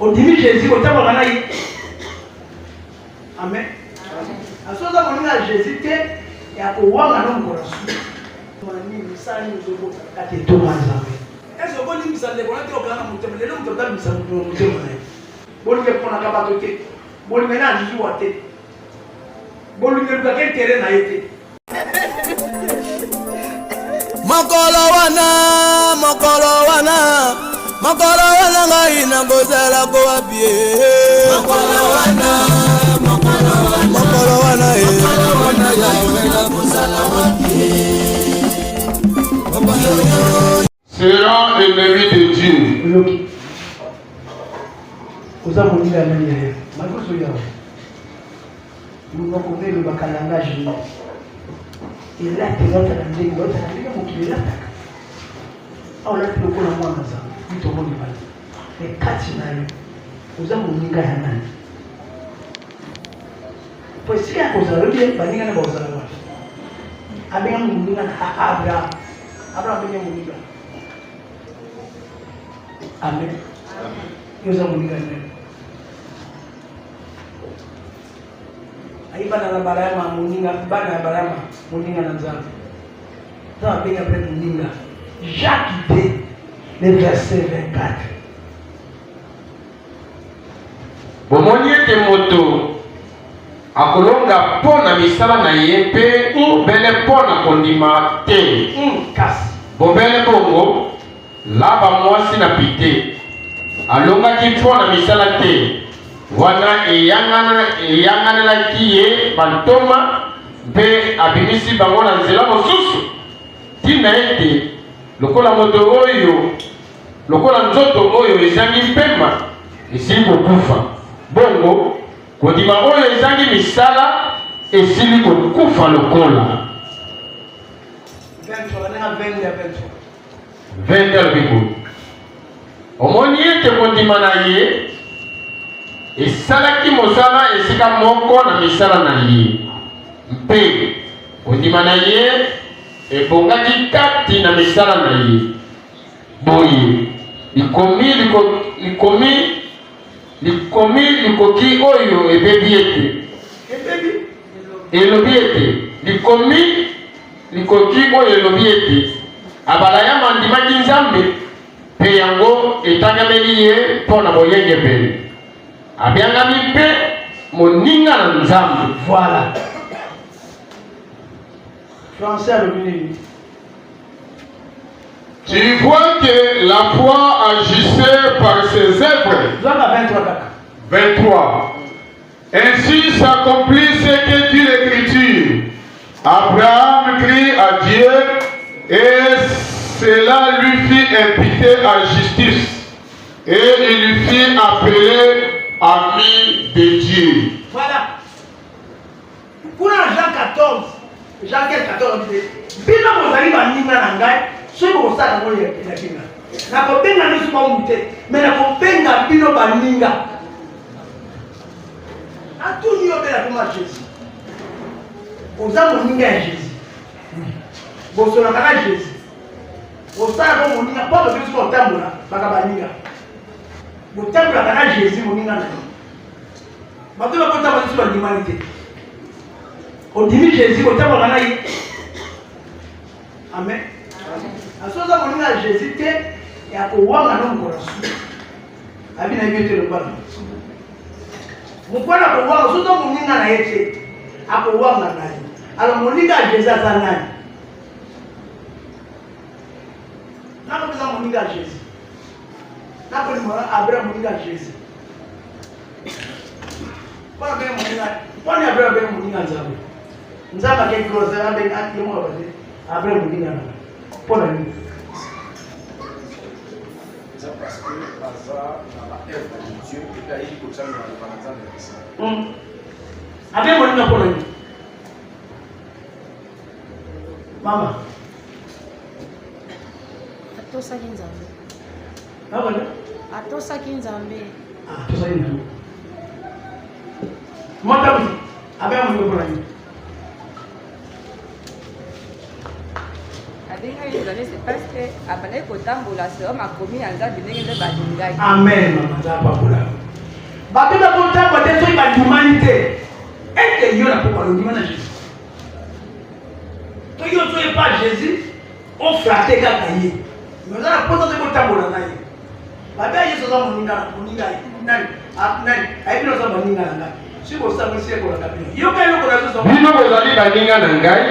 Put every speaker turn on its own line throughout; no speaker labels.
Ondimi Jésus otama bana yi. Amen. Asoza moninga Jésus te ya ko wanga no mkorasu. Mani misali nzobo kati to manzawe. Ezo boni misale bona te okana mutema lelo mutota misale mutema na. Boni ke kona ka bato te. Boni mena jiju wate. Boni ke ka tere na yete.
Makolo wana ngai na gozala ko abie. Makolo wana ya na gozala abie.
Seront ennemis de Dieu.
Vous avez dit la manière. Malgré ça, nous n'avons pas le baccalauréat. Et là, tu vas te rendre l'autre, tu vas te alors là, tu vas te rendre ça. Tu te rends mal. Mais quand tu n'as pas, vous avez dit la manière. Parce que si à cause de l'autre, tu vas dire que vous avez dit. Abraham est mourir. Amen. Nous avons dit Amen. Aïba na barama muninga bana barama muninga na nzambe. Ça va bien après muninga. Jacques 2, le verset 24.
Bomoni ete moto akolonga pona misala na ye pe bobele pona kondima te. Bobele bongo laba mwasi na pite alongaki pona misala te wana eyanganelaki ye bantoma mpe abimisi bango na nzela mosusu tina ete lokola moto oyo lokola nzoto oyo ezangi mpema esili kokufa bongo kodima oyo ezangi misala esili kokufa lokola 20 albigo omoni ete kondima na ye esalaki mosala esika moko na misala na ye mpe kondima na ye ebongaki kati na misala na ye boye likoki oyo ebebi ete elobi ete likoki oyo elobi ete abala ya mandimaki nzambe mpe yango etangameli ye mpo na boyengebeli abiangami mpe moninga na nzambe.
Voilà. Français le ministre.
Tu vois que la foi agissait par ses œuvres. 23. Ainsi s'accomplit ce que dit l'Écriture. Abraham crie à Dieu et cela lui fit imputer à justice. Et il lui fit appeler ami de Dieu.
Voilà. Pour Jean 14, Jean 14, on dit Bina mozali baninga na ngai, soki bosala ngo ya kinga. Na kobenga no suma mute, mais na kobenga bino baninga. Atuni yo bela kuma Jésus. Oza moninga ya Jésus. Bosola kaka Jésus. Osala ko moninga pas de Christ otambola baka baninga. Botambola kaka Jésus moninga na. Bato ba kota ba sur l'humanité. On dit Jésus otambola na yi. Amen. Asoza moninga Jésus te ya ko wanga no mkorasu. Abina yete lo bana. Mukwana ko wanga soza moninga na yete. Ako wanga na yi. Alors moninga Jésus azana. Nako bisa moninga Jésus. Nako ni mara Abraham moninga Jésus. Kwa be moninga, kwa ni Abraham moninga nzambe. Nzamba ke close na be ati mo baze. Abraham moninga na. Pona ni.
Ça parce que Lazare dans la œuvre de Dieu et là il faut changer le banazan de ça.
Abraham moninga pona ni. Mama.
Atosaki nzambe.
Abana?
Atosaki nzambe.
Ah, atosaki nzambe. Matabi, Abraham moninga pona ni.
C'est parce que après le temps pour la sœur m'a commis un gars de balingai.
Amen, maman, ça pas pour là. bato bakotamba te soki bandimani ete yo na pokwa londima na Jésus to yo toye pa Jésus ofrate kaka ye oza na mpota te kotambola na ye babe ya Yesu oza moninga nani ayebi na oza baninga na ngai soki osangisi ekolaka bino yoka eloko na Yesu
bino bozali baninga na ngai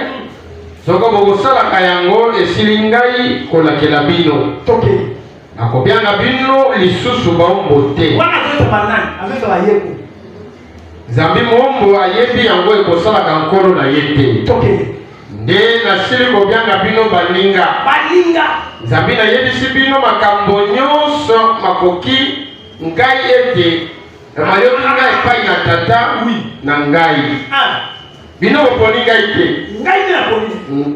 soko bokosalaka yango esili ngai kolakela bino
tokei
nakobyanga bino lisusu baombo te
wana azoyeba nani azoyeba yeko
Nzambi mombo ayebi yango ekosalaka nkolo na ye te
tokei
nde nasili kobyanga bino baninga Nzambi nayebisi bino makambo nyonso makoki ngai ete mayoki ngai epai na tata na ngai bino boponi ngai te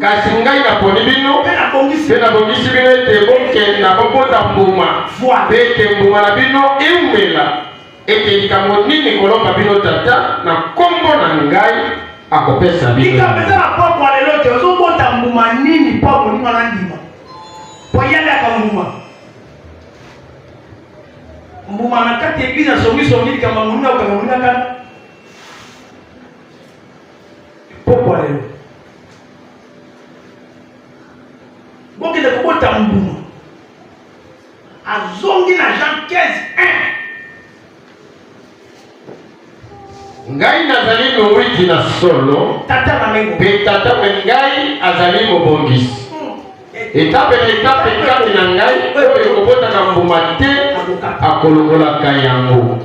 kasi ngai naponi bino mpe nabongisi bino ete bokenda bobota mbuma mpe ete mbuma na bino eumela ete likambo nini kolomba bino tata na kombo na ngai akopesa bino
ikapeza na poko lelo te ozobota mbuma nini poko ninga na ndima po yale aka mbuma na kati eglise asongisongi likambo moninga okanga moninga kana poko lelo bokende kobota mbuma azongi na Jean 15:1
ngai nazali mowiti na solo mpe tata mpe ngai azali mobongisi etape na etape kati na ngai oyo ekobotaka mbuma te akolongolaka yango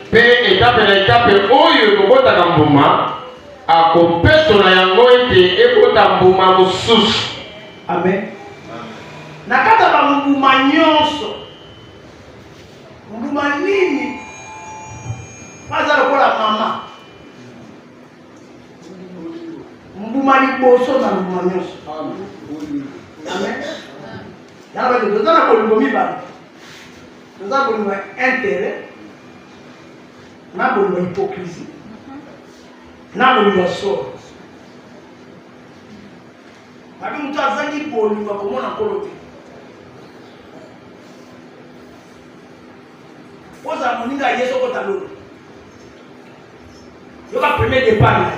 mpe etape na etape oyo ekobotaka mbuma akopetola yango ete ekota mbuma mosusu.
Amen. Na kata ba mbuma nyonso mbuma nini paza lokola mama mbuma liboso na mbuma nyonso. Amen. Yana ba tozana kolingo mibale tozana kolingo intérêt na kolingo hypocrisie na kolingo soro. Babi mtu azangi kolingo komona kolo te. Oza moninga yeso kota lolo. Yoka premier départ là.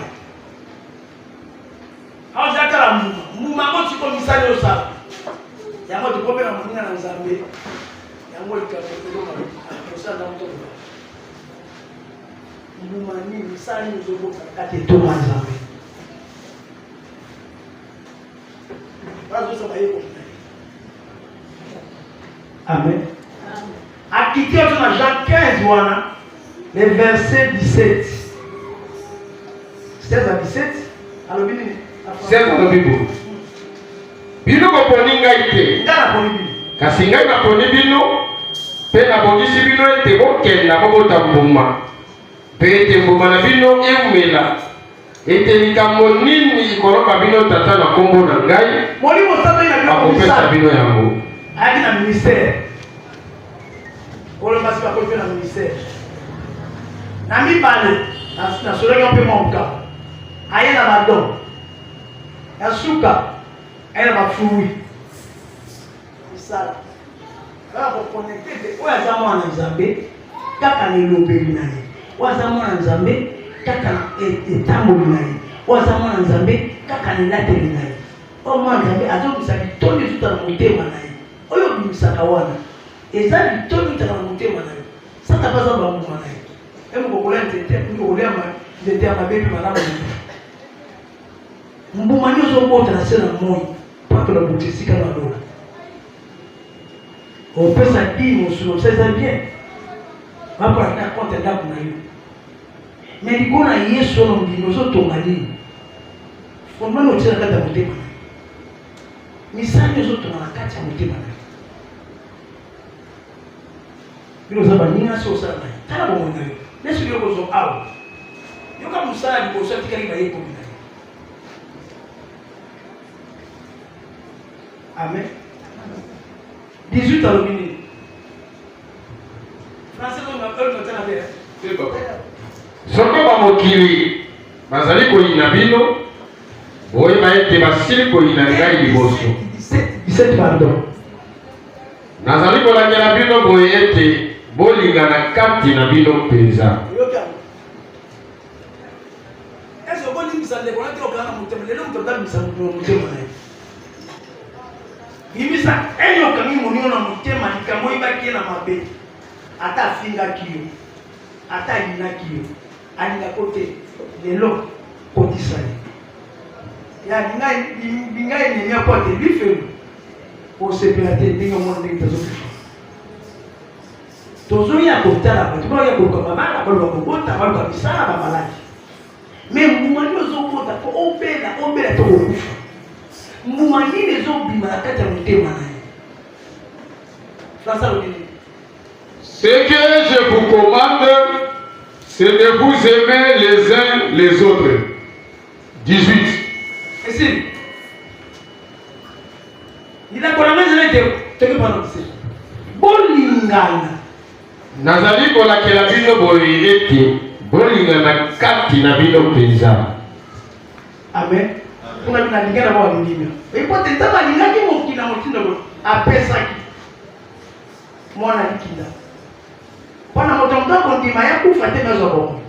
Aoza kala mbuma ngoti ko misali osa. Yango tukope na moninga na Nzambe. Yango likapelo ma. Osa na mto. Mbuma ni misali nzobo kati to Nzambe. Amen. Appliquez dans Jean 15, voilà, le verset 17. 16 à 17. Alors,
16 à la Bible. Bino ko poninga ite.
Ngana poni.
Kasi ngai na poni bino. Pe na bongisi bino ete bokenda bobota mbuma. Pe ete mbuma na bino eumela. Ete likambo nini ikoloba bino tata na kombo na ngai.
Molimo tata ina bino
akopesa bino yango.
Ayaki na ministère. Olo basi bakopi na ministère. Na mibale na soleka mpe monka. Aye na badon. Ya suka. Aye na bafui. Misala. Kala ko connecter te oya za mwana Nzambe kaka ni lobeli na ye. Oya za mwana Nzambe kaka etamboli na ye. Oya za mwana Nzambe kaka ni lateli na ye. O mwana Nzambe azobisa bitoni tuta na motema na ye. Oyo bimisaka wana. Eza bitoni tuta na motema na ye. Sata baza ba mbuma na ye. Emu kokola ntete ndio olema ntete ya mabebi malamu. Mbuma nyozo bota na sena moyo. Pako na butisika na dola. On peut ça dire, on sait ça bien. On va pas compte d'âme na yo. Mais il qu'on a yeso no ndi no so tongali. Fondement no tsela kata motema. Misali zo tongala kati ya motema na. Bino za baninga so sana. Tala bo mona yo. Leso yo ko zo awo. Yo ka musala ko so tikali ba yeko mina. Amen. 18 à l'omini. Français on appelle notre affaire.
C'est pas. Soko ba mokili bazali ko ina bino boye ba ete basili ko ina ngai liboso.
17 pardon.
Nazali ko langela bino boye ete bolinga na kati na bino mpenza.
Est-ce que vous avez dit que vous avez dit que vous avez dit que vous avez dit que Ibisa enyo kami monio na mutema likambo ibaki na mabe ata finga kiyo ata ina kiyo alinga kote lelo kotisani ya bingai ni mia kote bifemu o sepelate ndingo mona ndingo tozo ya kotala ba tuba ya kokoma bana ba lokobota ba lokabisana ba malaki me mumani ozokota ko obela to okufa Moumanine zo bima la kati ya mutema na ye.
Ce que je vous commande, c'est de vous aimer les uns les autres. 18.
Et si il a connu les gens bolingana.
Nazali kolakela bino boye ete bolingana kati na bino penza.
Amen. Kuna binalingana kwa wengine. Ipote tama lingaki mokina motindo apesaki. Mwana likinda. Pana motomtako ndima ya kufa tena zoboko.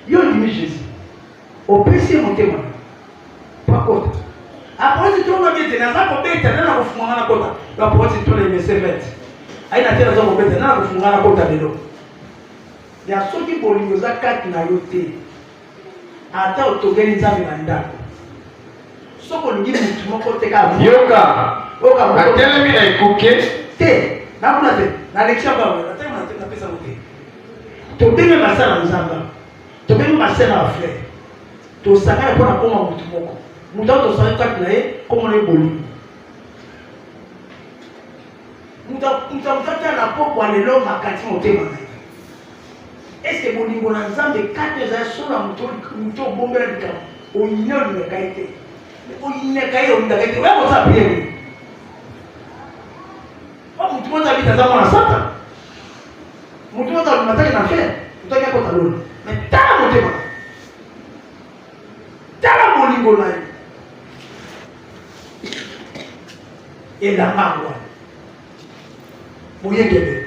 Yo ndimi Jésus. Opesi motema. Pakota. Apozi tonga bete na zako beta na kufungana kota. Apozi tole mesevet. Aina tena zako beta na kufungana kota lelo. Ya soki bolingo za kati na yote. Ata otogeni nzambe na ndako. Soko ngini mtu moko teka
yoka atelemi na ekuke
te na kuna te na lecture ba na te na pesa mote to bime masala nzamba to bime masala wa frère to sakana pona koma mtu moko muda to sakana kati na ye komo na boli muda mtata na popo alelo makati motema na est-ce que bolingo na nzambe kati za sura mtu bombela dika oyinyo ni kaite oyineka yo ndakete wewe za pili mtu mmoja vitazama na sata mtu mmoja mnataka na fea utaki hapo taloni na tala mtema tala bolingo na ela mangwa boyengebe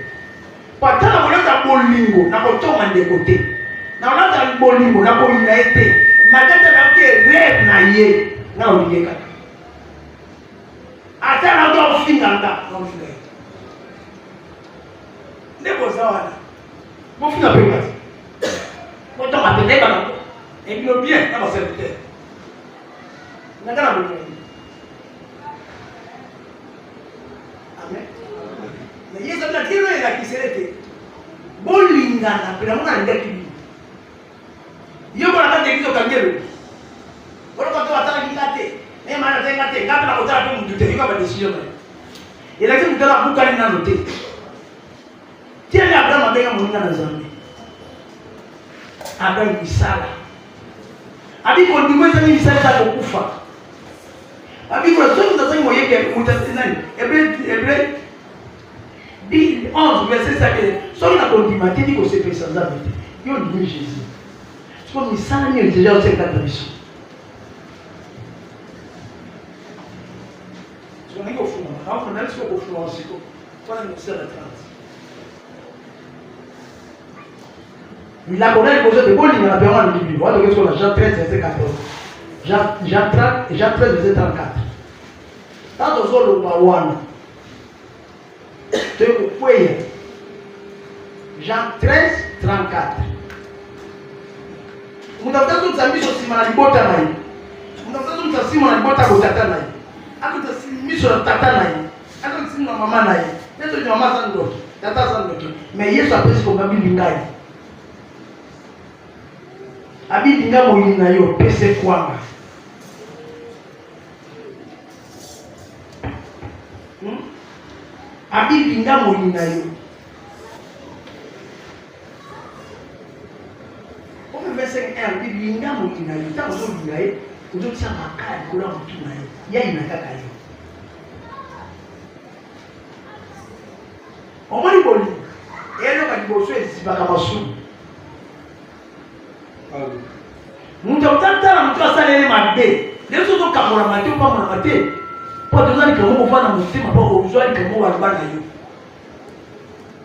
patala boleta bolingo na kotoma ndekote na olata bolingo na boyina ete makata na ke rêve na ye na oliyeka ata na do finganga na oliyeka ndeko zawana mo finga peka mo to ma peka na ko e bilo bien na ba serviteur na kana bo amen na yesa na tiro ila kiselete bolingana pela mona ndaki yo bora na tekizo kangelo bora kwa toa ngate e mana tenga te ngata na kotala pe mtu te yuka ba decision e la kitu tala buka ni nano te tiene Abraham abenga moninga na zambi Abraham bisala abiko ndimweza ni bisala za kukufa abiko zote ndazangi moyeke mutasinani ebre di 11 verset 7 so na kondimati ni ko sepesa zambi yo ndi Jésus comme ça ni déjà au secteur de mission on est au fond on a le choix au fond aussi quoi on est sur la 30 il a connu le projet de Bolin dans la période de Bible voilà qu'est-ce qu'on a Jean 13 verset 14 Jean 13 verset 34 tant aux autres bawana te kuya Jean 13 34 mutatazo msamiso sima na libota na hii mutatazo msasima na libota kutata na hii hata tasimiso na tata na hii hata tasimiso na mama na hii neto ni mama sana ndoki tata sana ndoki me Yesu apesi kwa Biblia ngai abidi ngamo hili na yo pese kwanga abidi ngamo hili na yo verset 1 Bible ngamo inayo tango zo binaye uzotia makali kula mtu naye yeye inakaka hiyo omoni boli elo ka diboso ezibaka masu mtu utata mtu asalele mabe leso to kamora mate pa mona mate po tozali kamo kufana mutima po uzwali kamo walibana yo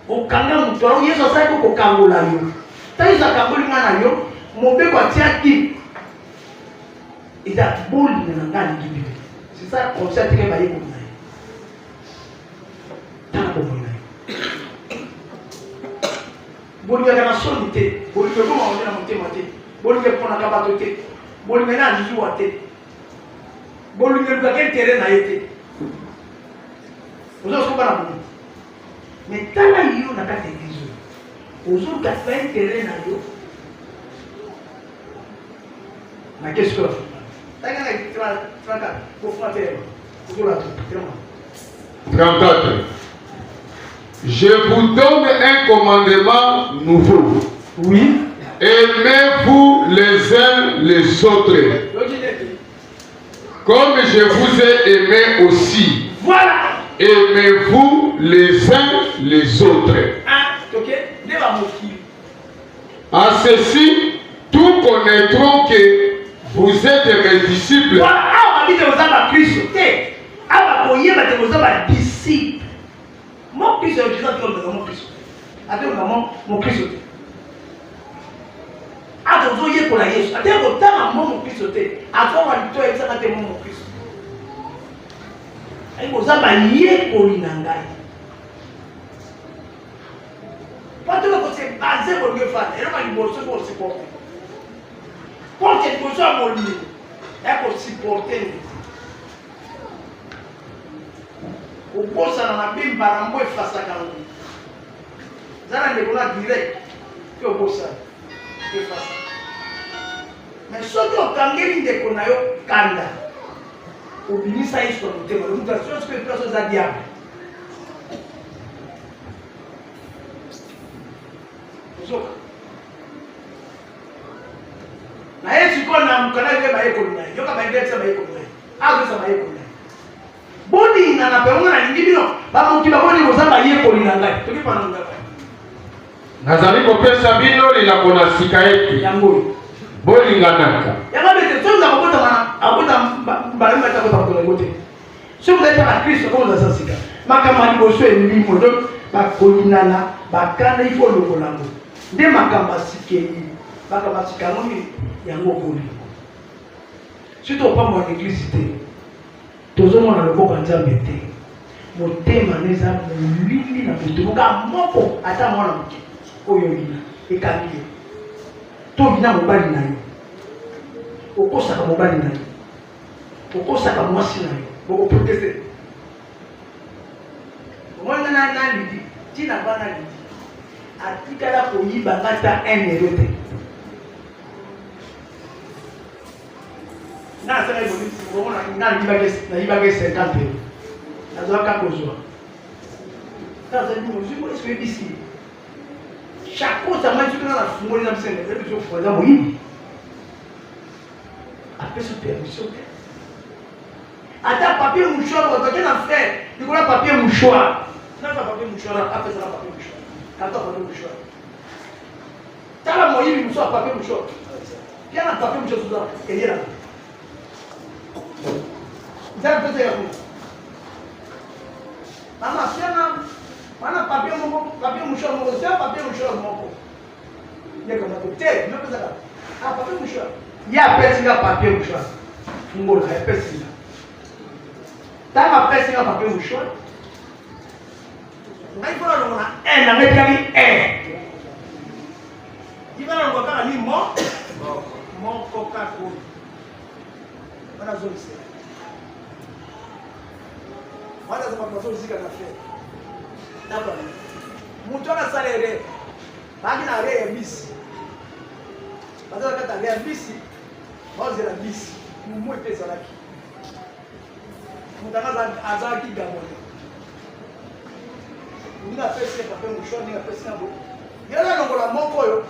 okanga mutu alo Yesu asali ko kangola yo tayi za kangoli ngana yo mobeko atiaki eza boli na ngani gibi c'est ça concept que baye ko na tana ko na boli ngana soni te boli ko ma ona motema te boli ke pona ka bato te boli ngana jisu wa te boli ngana ka tere na yete ozo ko bana boli mais tala yo na ka te dizo ozo ka fa tere na yo na qu'est-ce que tanga na traka ko frater ozo la tout
34. Je vous donne un commandement nouveau.
Oui.
Aimez-vous les uns les autres. Comme je vous ai aimé aussi.
Voilà.
Aimez-vous les uns les autres. En ceci, tous connaîtront que vous êtes mes disciples.
Voilà. Mon Christ est Jésus qui mon Christ. Après mon Christ. Après vous voyez pour la Jésus. Après vous temps mon Christ. Après on va lui dire ça quand mon Christ. Aïe vous avez lié pour l'inangai. Pas tout le monde c'est basé pour le faire. Et là on va lui borser pour supporter. Pour quelque chose à mon lit. Et pour supporter. Obosa na bimba na mbo efasa kango zana ndekona direct ke obosa efasa mais soki okangeli ndeko na yo kanda obimisa yesu na motema le mutation soki eplaso eza diable ozoka na ye sikoyo na mokana ye bayekoli na ye yoka baindexa bayekoli na ye azosa bayekoli na ye boni na peona na ndibino ba mokiba boni kozamba yekoli na ngai toki pa na ngai
nazali kopesa bino lilako na sika yetu
yango
bolinganaka
yango bete tonza akota balemba ta kota kota ngote so vous êtes à Christ comme dans sa sika makamba liboso elimo donc bakolinana bakana il faut le kolango nde makamba sikeli bakamba sikanoni yango koli surtout pas mon église te tozomona loboko nzambe te motema neza molili na motomoka moko ata mwana moke oyo lina ekangi yo tobina mobali na yo okosaka mobali na yo okosaka mwasi na yo bokoproteste omwana na lidi ntina bana lidi atikala koyibanga ata 1 euro te na sala iboni bona na yibage 50 euros nazwaka kozwa kaza ni muziko est-ce que ici chaque fois ça m'a dit que na fungoli na msenga et puis faut za moyibi après ce permission ata papier mouchoir on va na faire il faut papier mouchoir na papier mouchoir après ça papier mouchoir quand on papier mouchoir tala moyibi mouchoir papier mouchoir bien na papier mouchoir ça et là ça peut être mama fiana mana papier mouchoir mon c'est papier mouchoir mon il comme ça te ne peut ça ah papier mouchoir il y a personne papier mouchoir ngolo il y a personne ta ma personne papier mouchoir ngai fora no na na metali il va no ngaka ni mon Coca-Cola wana zoni se wana za mapato zika na fe naba mtu ana salere baki na re bisi baza kata re bisi baza la bisi mumu pesa laki mutakaza azaki gamoni nina pesa pa pe mshoni na pesa ngo yala longola moko yo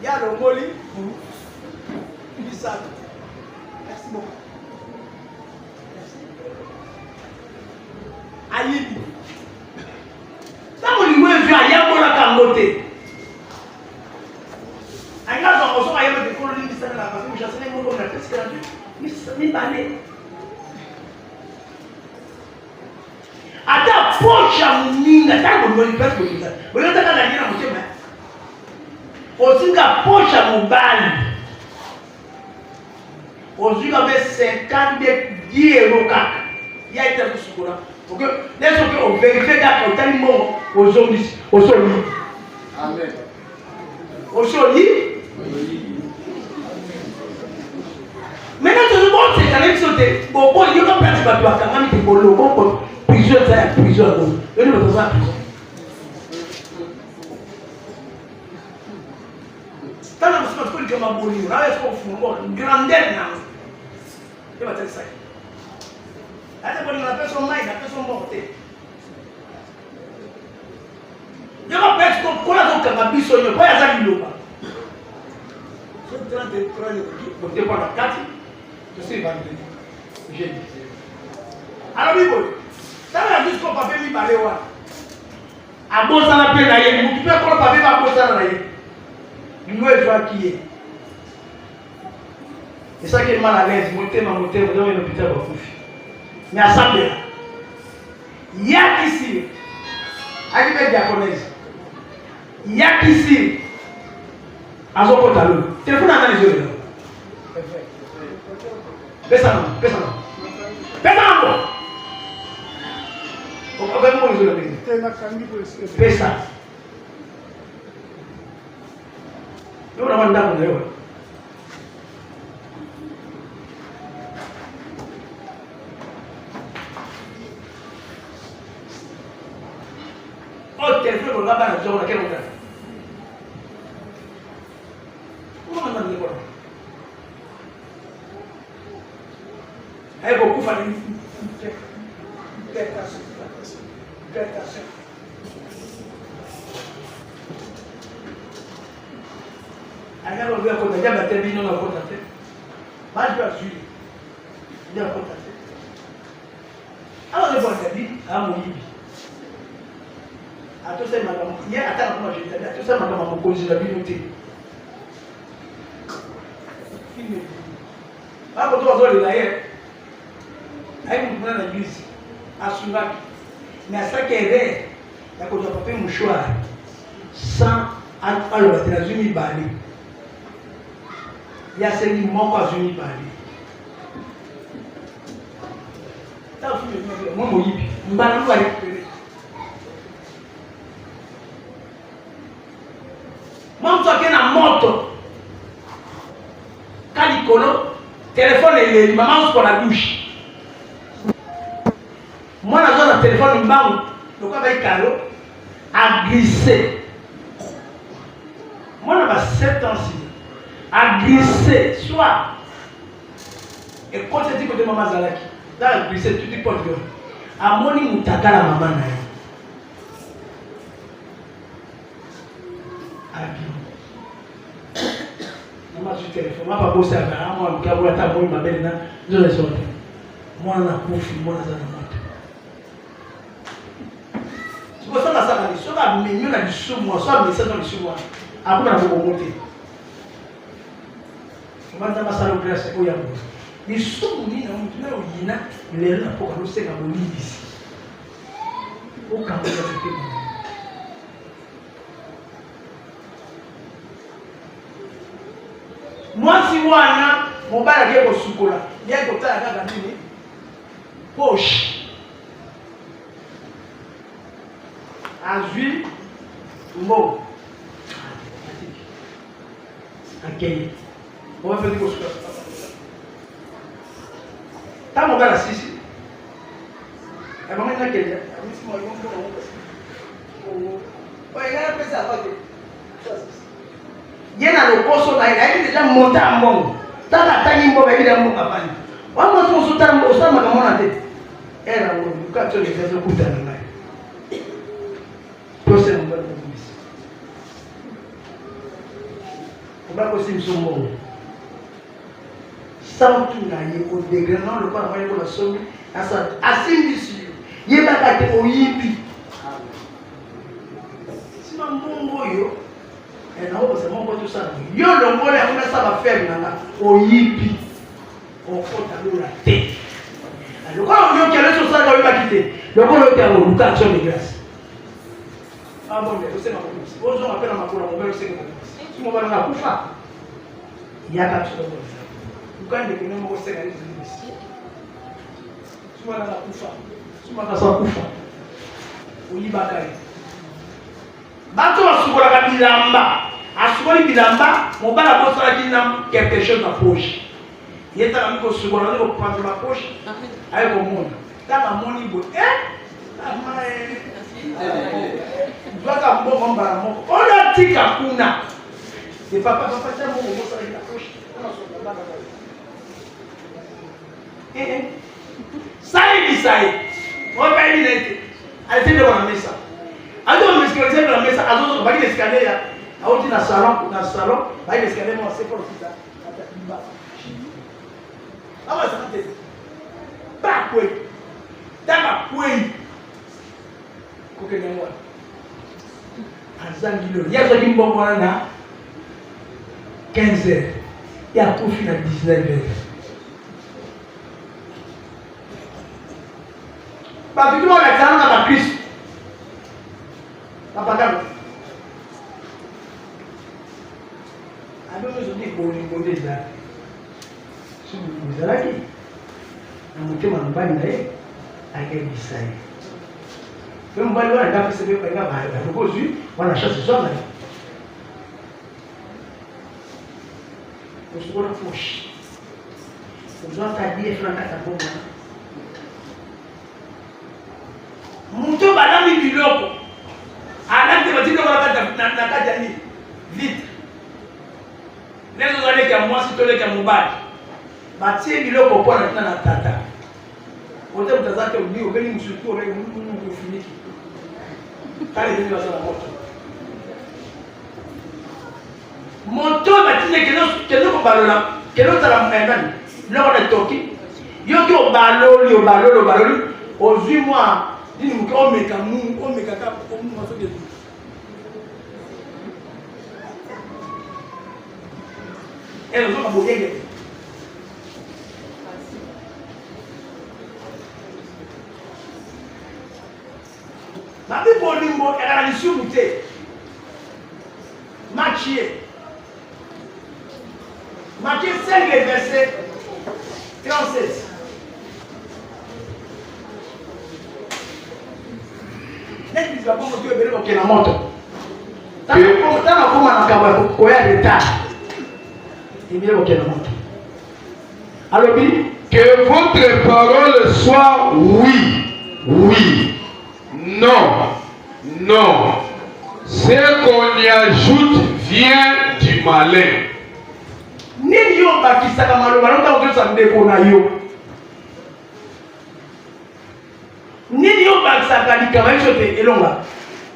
ya longoli bisa merci beaucoup ayibi tango liwevi ayambola kangote anga zo koso ayama de kolo ni sana la parce que j'enseigne mon comme la tête c'est mi balé ata pocha muninga tango no ipesa kuliza bolo taka na nyina mutema osinga pocha mobali osinga be 50 euros kaka ya ita kusukura ok laisse que on vérifie que otali mo ozongisi osoli
Amen.
osoli maintenant tout le monde c'est quand même sauté bon il y a pas de bateau à quand même des bolos bon prison ça prison bon et nous nous faisons prison tant que nous sommes comme un bolio là est-ce qu'on fait une grandeur là et va te ça ate kwa la personne mai la personne morte yaba pet ko kola ko kama biso yo pa ya za biloba so 33 ko te kwa kati to se va ndeni je dis alors bibo tala disco pa pe mi balewa abosa na pe na ye mu pe ko pa pe ba bosa na ye nous est toi qui est et ça qui est mal à l'aise monter dans l'hôpital va coucher mais à ça il y a ici à l'hiver diaconèse il y a ici à son pantalon téléphone dans les yeux baisse ça on va voir les yeux baisse ça nous on a mandé à mon oh téléphone on va pas la zone laquelle on a comment on a dit quoi elle beaucoup fallu alors on va compter déjà battre bien on va compter pas de suivre il y a compter alors les bonnes amis à mon lit à tous ces madame hier attends comment je dis à tous ces madame mon cause la bibliothèque ah pour toi les d'ailleurs ai nous dans l'église à Soulak mais à ça qui est là quand tu as pas mouchoir sans alors tu as une balai il y a celui mon quoi une balai ça fait moi moi yibi mbana ko récupérer moi toi qui na moto kalikolo téléphone et maman pour la douche moi na zone téléphone mbangu donc avec calo a glissé moi na ba 7 ans si a glissé soit et quand tu dis que maman zalaki là a glissé tout dit porte a moni mutaka la maman na yo abi maman sur téléphone moi pas bosser avec moi ka bola ta moi mabele na je les sorte moi na kufi moi na zana moto ça na ça ni so ba menyo na biso moi so ba message na biso moi akuna na ko monter manda masala presse ko yango ni so ni na mtu na oyina lelo na poka no senga bolibisi o ka mo ya tete mwasi wana mobala ke ko sukola ye ko tala kaka nini poche azui mbo akei on va faire des choses. Tant mon gars là, si. Elle m'a dit qu'elle est. Il y a le poste là, il a déjà monté à mon. Tant la taille, il m'a dit mon papa. On va se soutenir au sein de mon tête. Elle a dit quand tu les fais le coup de la main. Procès mon gars. On va aussi me soumettre. Sans tout là, il y a au degré, non, le corps va y avoir la somme, assez ambitieux. Il y a pas de oyipi. Si ma mongo yo, et non, c'est mon pote tout ça. Yo le mot là, on a ça va faire là, oyipi. On faut t'allouer la tête. Le corps on qui a sur ça, on va quitter. Donc on était à l'éducation de grâce. Ah bon, c'est ma police. Vous avez appelé à ma cour, on va essayer de si on va dans la coufa, il y a quelque chose. Vous quand les gens vont essayer de si on va dans la coufa, si on va dans la coufa, on y va carré. Bato a sukola ka bilamba, a sukoli bilamba, mon bala ko sala ki na quelque chose dans poche. Yeta na ko sukola na ko prendre la poche. Ayo ko mona. Tama moni bo ama Baka mbongo mbara moko. Ona tika kuna. De papa tell mo mo sala la poche. Ona so baba. Sai bisai. O pa ni nete. Ai tende wana mesa. Ado msikilizaji na mesa azozo baki escalier ya auti na salon baki escalier mo c'est pour ça ata awa santé ba kwe tama kwe ko ke ngwa azangilo ya zo kimbongo na 15h ya kufi na 19h ba bitu na kana na Kristo Apagado. Ado zo ni bonde za. Sumu muzalaki. Na mutema mbali na yeye akebisai. Kwa mbali wana ndapo sebe kwa ngaba hada. Kwa zui wana shasi zona. Usikora push. Uzota die franga taboma. Mtu balami biloko. Anante batika wala na kaja ni vite lezo zale kya mwasi tole kya mubali batie biloko kwa na tata wote mtazake undio gani mshuku ole kufuniki kale ndio wasala moto batine keno ko balola keno tala mwendani noko na toki yoki obaloli ozui mwa dini mko omeka ka omu masoge tu elo zo kabogenge na bi bolimbo era ni sumute Matthieu 5 verset 37 Neti za bongo tu ebele okena moto. Tana koma na kaba ko ya leta. Ebele okena moto. Alors
que votre parole soit oui, oui, non, non. Ce qu'on y ajoute vient du malin.
Nini yo bakisaka maloba nota okosa ndeko na yo. Nini yo bakisaka likama hicho te elonga.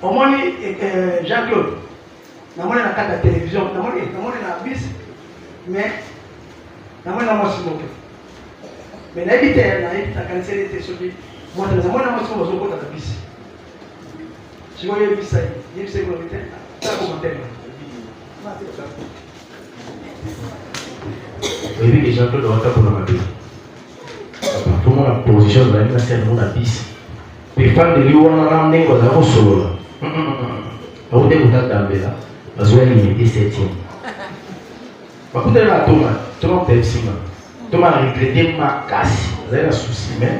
Omoni Jean-Claude. Namoni na kata télévision, namoni na bis. Mais namoni na mosimoke. Mais na ebite na ebita kansele te sobi. Moi namoni na mosimoke zo kota bis. Siko yo bisa, yebise ko bite. Ta ko motema.
Oui, que Jean-Claude doit être pour la vie. Tout le monde a position de la vie, c'est le monde a bis. Les femmes de l'Iwan ont ramené quoi, ça va solo. Vous êtes dans la belle, parce que vous avez limité 7e. Par contre, là, Thomas Pepsi, Thomas a regretté ma casse. Vous avez un souci, mais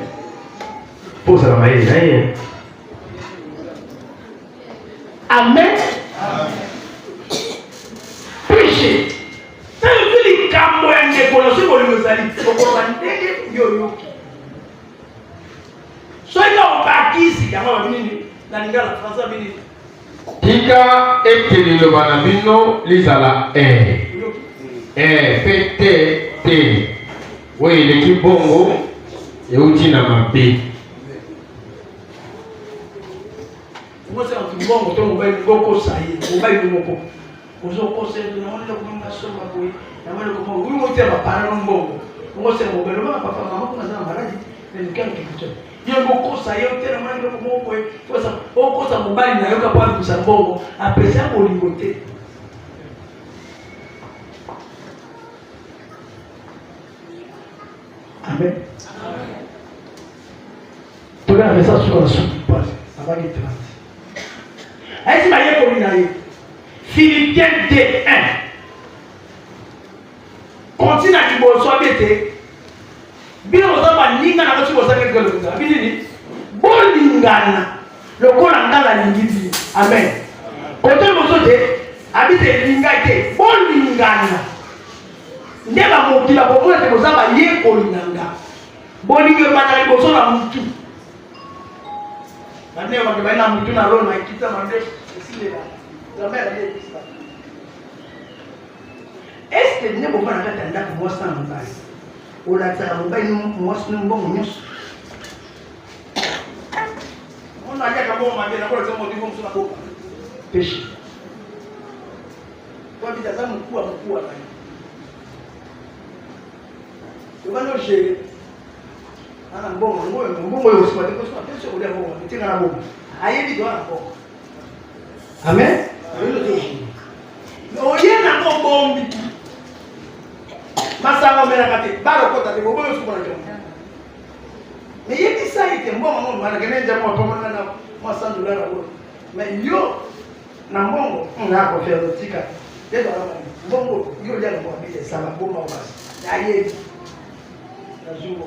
pour ça, la maille,
Amen. Péché. C'est le cambo et les colossiens pour le salut. Au commandé, yo. Soyez au bâtisse, il y a un minute. La Lingala, François Minute.
Tika ekeli lo banabino lizala PT we le kibongo euti na mabe.
Moi c'est un kibongo to mobile goko sai, mobile moko. Ozo kose na wale ko nga soma boy. Na wale ko mo mo te ba para no mbongo. Moi c'est mobile ba papa mama kuna za maradi. Ni kan kitu. Yego kosa yote na mwana ko mo boy. Kosa o kosa mobile na yoka pa kusa mbongo. Apesa ko lingote. Amen. Amen. ça sur la soupe qui passe. Ça va être 30. Est-ce que vous avez Philippiens 2:1. Continue à dire bonsoir, bête. Bien aux hommes, n'inga n'a pas su bonsoir quelque chose. Abidini, bon lingana. Le corps en dans la lingidi. Amen. Côté bonsoir, habite lingate. Bon lingana. Ndeba mokila bokola te bozaba ye kolinanga. Bolingo batali boso na mutu. Bane wa ke baina mutu na lona ikita mande esile la. Jamais la vie est ça. Est-ce que ne bo bana kata ndako mo sa mbayi. Ola tsara mbayi no mo sa no mbongo nyos. On a ya kabo ma bena ko tsa mo divo msuna boka. Peshi. Kwa bidza mkuu na. Yobano je ana mbongo yo sima te ko sima te so le mbongo te ngana mbongo ayebi do ana mbongo amen no ye na mbongo mbi masanga mera kate baro kota te mbongo yo sima te me ye bisa ite mbongo mana kene jamaa pamoja na masando la ro me yo na mbongo na ko fero tika dedo ala mbongo yo ya mbongo bi sala mbongo basi ayebi Najumo.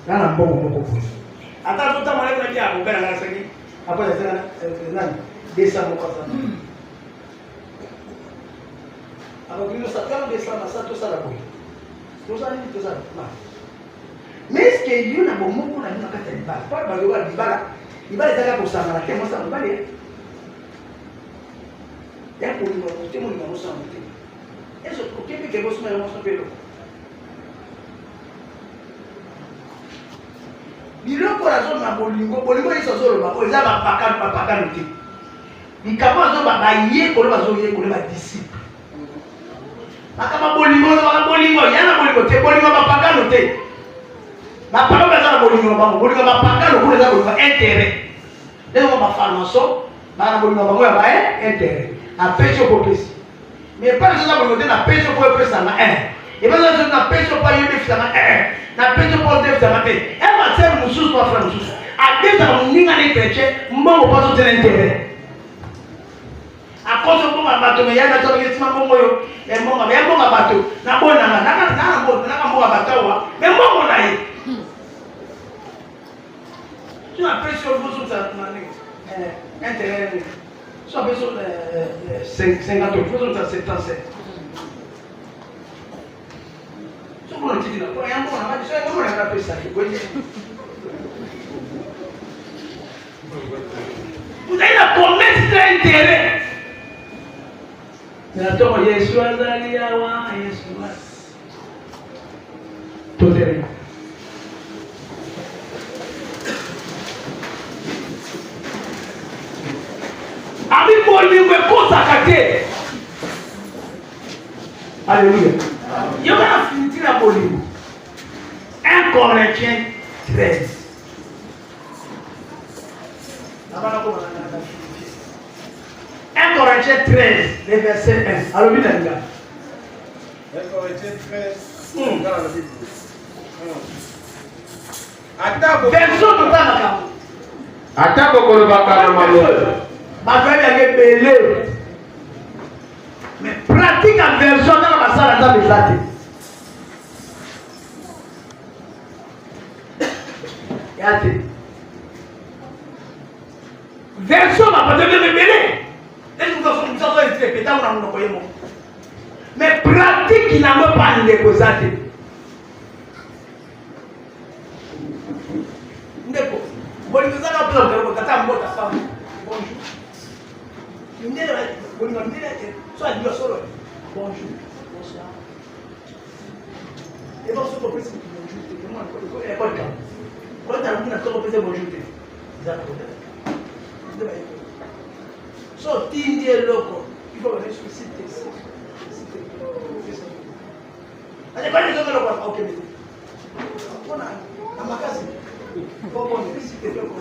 Nana mbongo moko kwa. Ata tuta mwana kwa kia mbona ngana saki. Hapo nasema nani? Desa moko sana. Hapo kilo sakao desa na sato sala kwa. Tosa ni tosa. Mais est-ce que you na bomoko na nina kata ibala. Kwa ba yoga ibala. Ibala zaka kusanga na kemo sa mbali. Ya kulinga kutemo ni mamosa mtemo. Eso ukipi ke bosi na mamosa pelo. Biloko la zone na bolingo iso zolo ba ko eza ba pakano te. Bikama zo ba ye ko ba zo ye ko ba disciple. Akama bolingo yana bolingo te bolingo ba pakano te. Ba pakano ba za bolingo ba pakano ko za bolingo intérêt. Leo ba farmaso ba na bolingo ba ya ba intérêt. A pecho ko pesi. Mais pas ça bolingo te na pecho ko pesa na Et bien, on a pêché au paillet de Fama, on a pêché au paillet de Fama. Et on va faire une chose pour faire une chose. À deux ans, on n'y a pas de chrétien, on va pas de l'intérêt. À cause de mon bateau, mais il y a un bateau qui est mon moyo, et mon bateau, n'a pas de bateau, mais mon moyen. Tu as pêché au bout de ça, intérêt. Tu as pêché 50 euros, 77. Vous avez la promesse d'intérêt. Yesu azalia wa Yesu. Tout est Ami bolingo kosa kate. Alléluia. Il y a un finiti la bolingo. 1 Corinthiens 13. 1 Corinthiens 13, le verset 1. Alors, bien,
1 Corinthiens 13. Dans la Bible.
Verso total.
Atako kolobaka na malo.
Ma femme est belée. Mais pratique en version dans la salle à table. Regardez. Version ma pas de belée. Mais pratique qui n'a pas négocié. Ndeko. Bonjour. Bonjour. Bonsoir. Et bon, ce qu'on peut c'est bonjour. Quand tu as un bonjour, so tindi loco, il faut ressusciter ça. Allez, pas les autres loco, ok, on a ma case. Faut qu'on ressuscite le loco.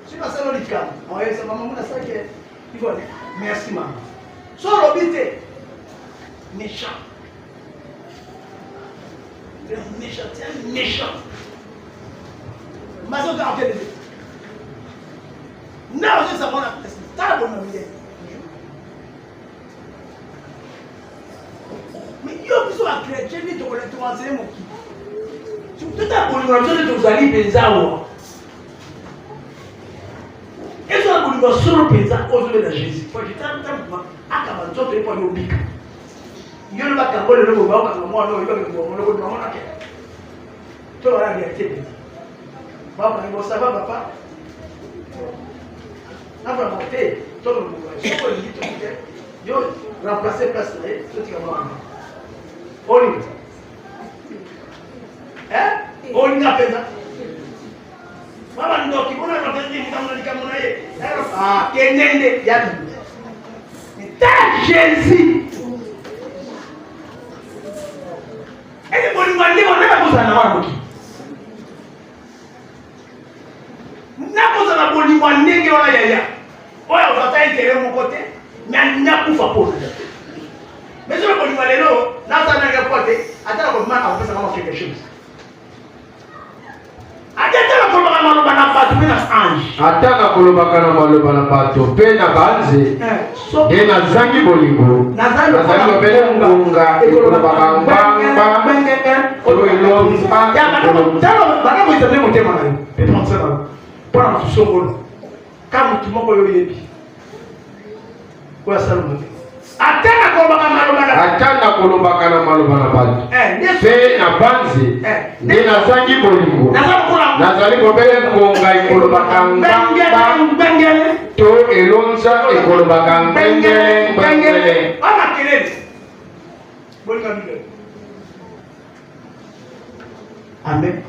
Si ma sœur le dit, on va essayer maman na ça que il faut merci maman. So l'obité méchant. Méchant, c'est un méchant. maso ka akele na ozo sa mona ta bon na miye mais yo biso a chrétien ni to ko le to anse mo ki tout à bon na zo to zali penzawo ezo a bon solo penza ozo le na Jésus faut que tant akaba nzoto epo yo bika yo le ba ka bo le bo ba ka mo no yo ke mo no ko no na ke to la réalité papa il ça va papa na va monter tout le monde je peux lui dire yo remplacer place là tout tu vas voir oli oli na pesa mama ndoki bona na pesa ni kama ni kama naye kenende ya ta Jésus et boli wande on na kosa na wakoki nakozala bolimwa ndenge wana yaya oyo ozata intere moko te me nakufa mpona mais soki bolimwa lelo nazananga po te ata na kobimaka kopesaka mo quelque chose ata na kolobaka maloba na bato mpe na ange
ata na kolobaka na maloba na bato mpe na banze nde nazangi bolingo nazali lobele ngunga ekolobaka mbamba oyo elomba
banakoyisa nde motema na yo etransena pour la songolo quand tu moko yo yebi kwa salmo atana kolobaka na maloba na bato pe na banze nde nazangi bolingo nazali kobele ngonga ekolobaka ngengele to elonza ekolobaka ngengele ana kelele bolinga bile amen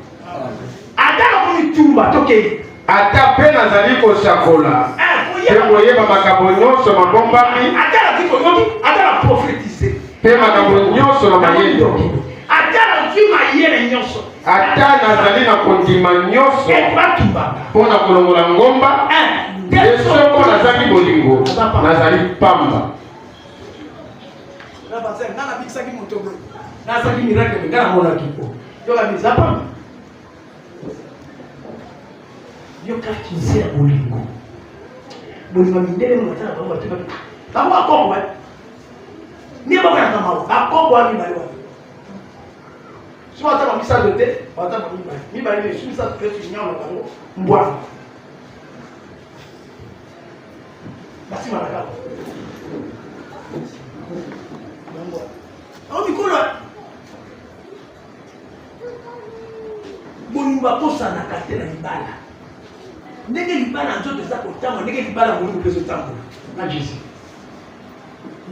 atana komi tumba toke
ata pe nazali kosakola pe koyeba makambo nyonso mabombami
ata na prophétiser
pe makambo nyonso na mayendo
ata na zwi mayele nyonso
ata nazali na kondima nyonso mpo na kolongola ngomba nde soko nazangi bolingo nazali pamba
nazangi miracle nga namonaki po yoka biza pamba yo kaki nzela bolingo bolingo mindele mwana na bango atuka bango akoko ni bango na kamawo akoko wa mibale wa so ata ba misa de te ata ba mibale ni sumisa pesu nyama bango mbwa basi malaka bango au mikolo bolingo akosana kate na libala ndenge libala nzoto eza kotambola ndenge libala bolingo mpe ezotambola na Jésus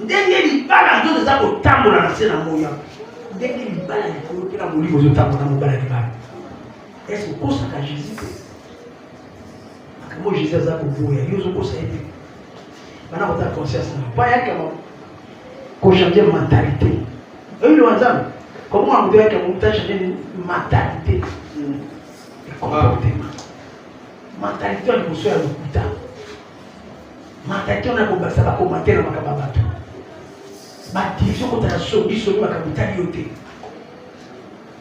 ndenge libala nzoto eza kotambola na se na moya ndenge libala likolo mpe na bolingo ezotambola na mobala libala ese okosaka Jésus te makambo Jésus aza koboya yo ozokosa ye te bana kotala conscience na pa yakama kochange mentalité oyilo wa nzambe komona moto yakama moto achange mentalité et comportement mentalité on est sur le puta mentalité on a kobasa ba commenter na makaba bato ba division contre la solution de makaba tali yote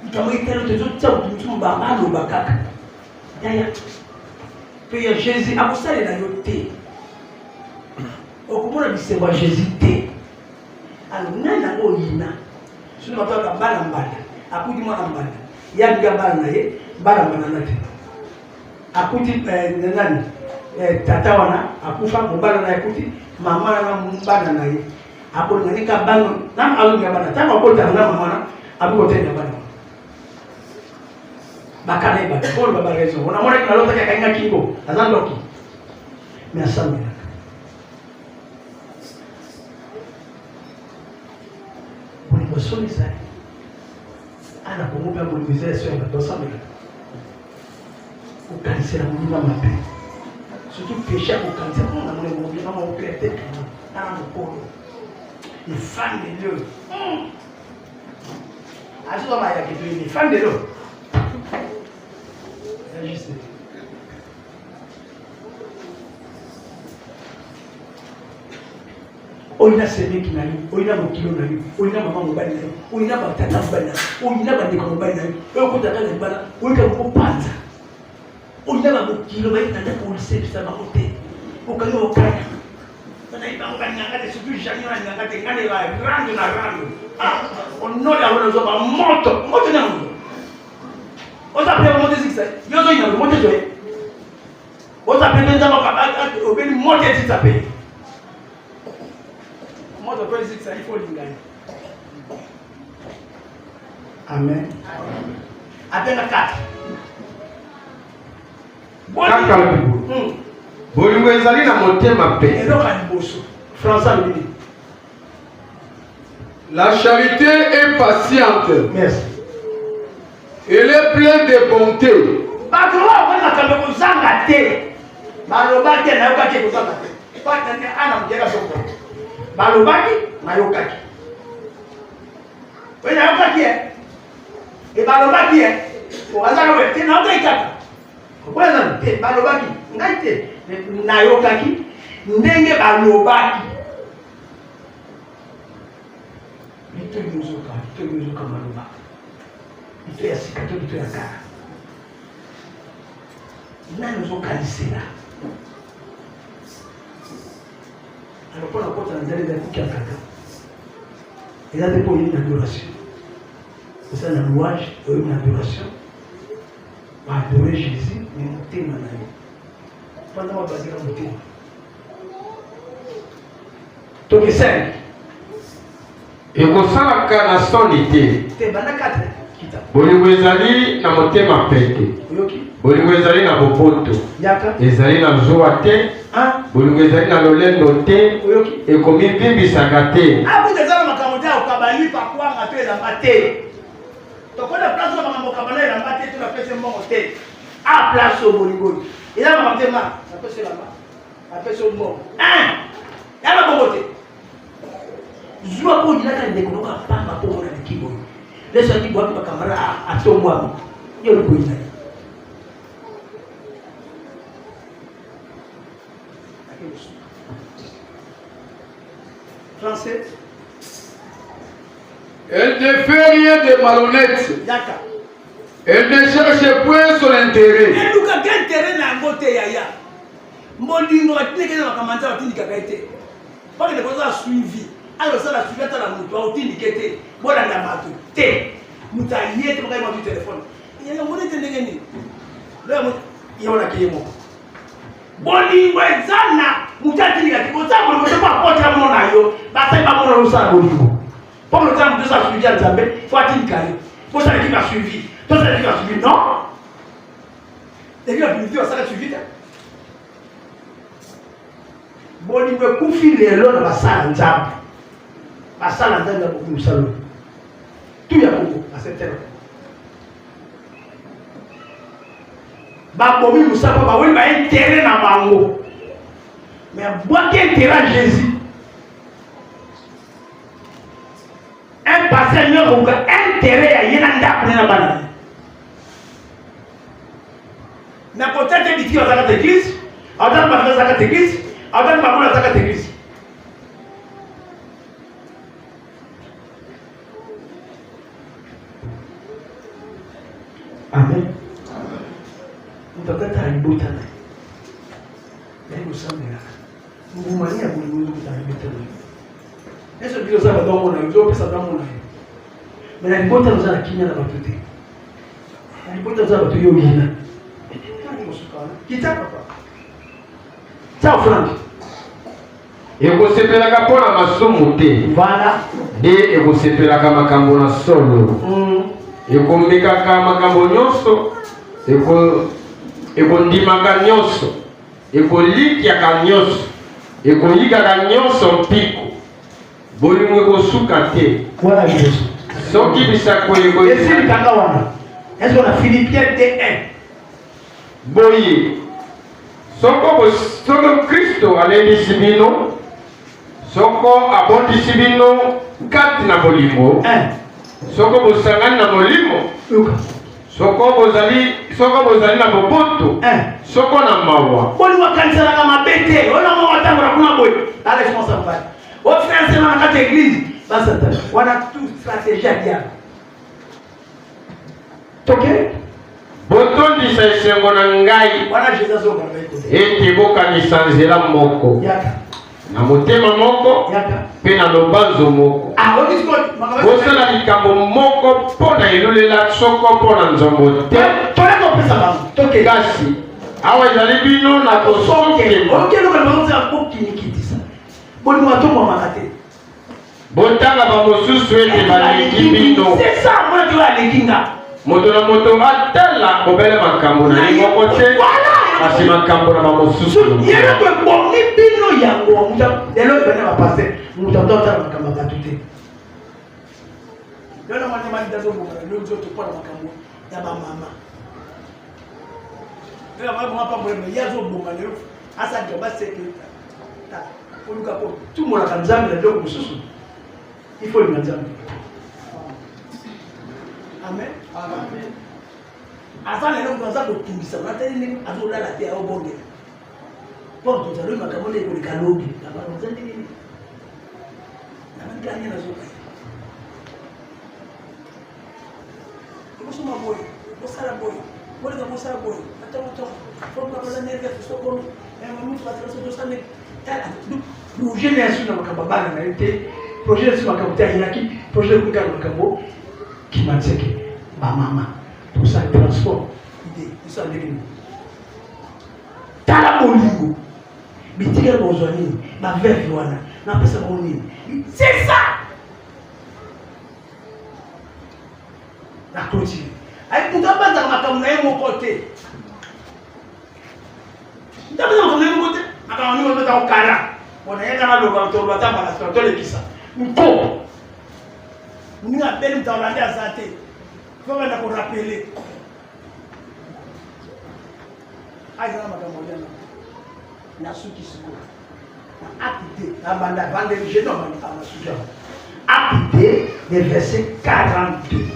ikamo itelo tezo tsa utumu ba malo bakaka yaya pe ya Jésus akusale na yote okomona bisembo ya Jésus te alors nana oyina sino mataka bana mbala akudi mwana mbala ya biga bana na ye bana mbana na te akuti nani tata wana akufa mobala na akuti mama na mbana na ye akolo ngani ka bano nam alu ya bana tama ko ta na mama na abu ko tena bana bakane ba ko baba rezo ona mona kina lota ka inga kingo azandoki me asamira boni bosoni sai ana ko mo ba boni bizere so ya to samira ukanisela mulima mabe surtout péché ukanisa na mwana mmoja kama upete na mkono ni fan de Dieu azo kama ya kitu ni fan de Dieu juste oyina semeki na yo oyina mokilo na yo oyina mama mobali na yo oyina batata mobali na yo oyina bandeko mobali na yo oyo kotaka na libala oyika kopanza ndaba bukilo bayitanda polisi bisaba kote okali okaya sana ibango kaningangate surtout janyo ningangate ngane la rango na rango onola wana zoba moto na moto oza pe moto sikisa yozo ina moto joye oza pe nza makaba obeli moto sikisa pe moto pe sikisa ifo lingani amen abenga kati
bolingo ezali na motema pe
eloka liboso François Louis.
La charité est patiente.
Merci.
Elle est pleine de bonté.
Bakola wana kambe kuzanga te. Balobaki na yokaki kuzanga te. Pata ni ana mjega soko. Balobaki na yokaki. Wewe yokaki e balobaki Oazana wewe tena ukaikata. Kwanza te balobaki ngaite na yokaki ndenge balobaki. Ito yuzuka maloba. Ito ya sikato ito ya kara. Nani uzokanisela. Alors pour la porte dans les années qui a kaka. Et là pour une adoration. C'est ça la louange et une adoration. On va adorer Jésus, mais on t'aime en aïe. Pendant on va dire on t'aime. Donc 5.
ekosalaka na soni te
Te bana 4 kita.
bolingo ezali na motema pete
Oyoki.
bolingo ezali na bopoto
Yaka.
ezali na zuwa te bolingo ezali na lolendo te
Oyoki.
ekomibimbisaka te
Abu tezana makambo ta okabali pa kwanga to elamba te. Tokona place na makambo kabana elamba te to na pese mbongo te. A place au bolingo. Ila makambo te ma, na pese elamba. Na pese mbongo. Yaba bongo te. Zua po dilaka ndeko noka pamba po na kibo. Leso kibo kwa kamera atomwa. Yo lo kuina. Français.
Elle ne fait rien de malhonnête.
Yaka.
Elle ne cherche point son intérêt.
Eluka intérêt na ngote yaya. Molingo atineke na makamanta atindika kaite. Parce que les gens suivi. Alors ça la suivi à la moto, atindike te. Bola na bato. Te. Mutaye te baka ma téléphone. Il y a monnaie tendenge ni. Là mo yona kiyemo. Bolingo ezana mutatindika te. Bota bolingo te pa porte mo na yo. Ba sai ba mo na rusa bolingo. Pour le temps de ça suivi à Zambé, faut attendre carré. Pour ça qui va suivi. Tout ça qui va suivi non. Et puis la publicité ça suivi. Bolingo kufi lelo na basala nzambe. Basala nzambe ya beaucoup musalo. Tout ya beaucoup à cette heure. Ba bomi musalo ba woli ba intérêt na bango. Mais bois qui intérêt à Jésus. Un passé mieux ou intérêt à yenanda na bana. Na peut-être dit qu'il y a dans l'église, à dans la église. Avant maman la zaka église. Amen. Mtakata alibota na. Ndio samela. Ngumania bulibuzu kutaribeta na. Eso ndio sababu ndio mwana ndio pesa ndio mwana. Mais alibota na zana kinya na batote. Alibota za batoto yo yina. Nani msukana? Kitapa papa. Ciao Frank.
ekosepelaka mpo na masumu te
Voilà.
nde ekosepelaka makambo na solo ekomekaka makambo nyonso ekondimaka nyonso ekolikiaka nyonso ekoyikaka nyonso mpiko bolingo ekosuka te
Voilà Jésus.
soki bisako
Esi kanga wana. Est-ce qu'on a Philippiens T1?
boye soko Kristo alendisi bino soko abondisi bino kati na bolingo soko bosangani na molimo soko bozali na boboto soko na mawa
Boli wakanisa na mabete ona mo watangura kuna boy la responsable au frère na kati église basa wana tout stratégie ya toke
botondisa esengo na ngai
wana Jésus azokanga ikote
ete bokanisa nzela moko
yaka
na motema moko
yaka
mpe na lobanzo moko bosala likambo moko mpo na elulela soko mpo na nzambo te kasi awa ezali bino na botanga bamosusu ete baleki bino moto na moto atala kobele makambo na ye moko te kasi makambo na bamosusu
il faut le mettre. Amen. Amen. Avant les gens qui ont tout ça, on a tenu à tout la terre au bon Dieu. Pour tout ça, le macaron est pour les calogues. La parole de Dieu. La main gagne la zone. Vous sommes à boy. Vous savez boy. Vous êtes à vous savez boy. Attends. Faut que vous ayez des choses comme et on nous va tracer de ça mais projet n'est sur la macababa na été projet sur la macabote iraki projet de kuka macabo qui m'attque ba mama tout ça transport idée tout ça ndenge tala bolingo bitika bozwani ba veuve wana na pesa bonini c'est ça la clôture ay kutaba za makamu na yemo côté ndabona ko nemo côté akaoni mo beta okara ona yeka na loka to lwa tamba na to le kisa mpo ninga beli mtawalanda asante kwa na ko rappeler aiza makamu yana na suki siko na acte na banda bande je no mani ama suja acte le verset 42